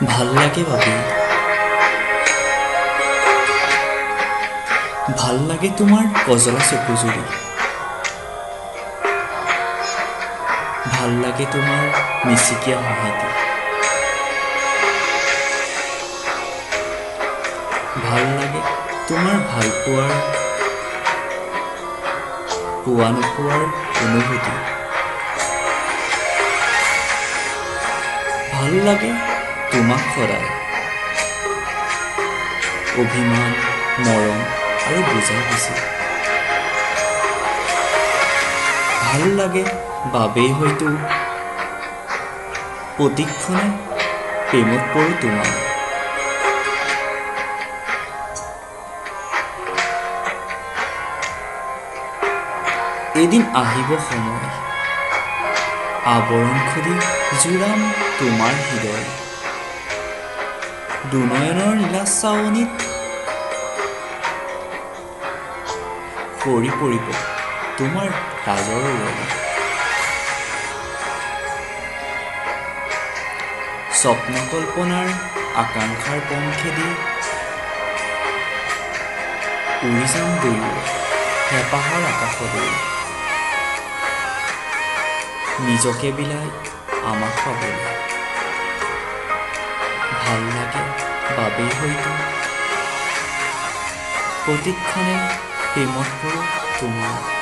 ভাল লাগে বাবে ভাল লাগে তোমাৰ কজলা চকুজুৰি ভাল লাগে তোমাৰ মিচিকীয়া হাঁহিটি ভাল লাগে তোমাৰ ভালপোৱাৰ পোৱা নোপোৱাৰ অনুভূতি ভাল লাগে তোমাক সদায় অভিমান মৰম আৰু বুজা বুজি ভাল লাগে বাবেই হয়তো প্ৰতিক্ষণে প্ৰেমত পৰো তোমাৰ এদিন আহিব সময় আৱৰণ খুলি জোৰাম তোমাৰ হৃদয় দুনয়নৰ নীলা চাৱনীত সৰি পৰিব তোমাৰ কাজৰ ওৱলি স্বপ্ন কল্পনাৰ আকাংক্ষাৰ পংখেদি উৰি যাম দুয়ো হেঁপাহৰ আকাশলৈ নিজকে বিলাই আমাক পাবলৈ ভাল লাগে বাবেই হয়তো প্ৰতিক্ষণে প্ৰেমত পৰো তোমাৰ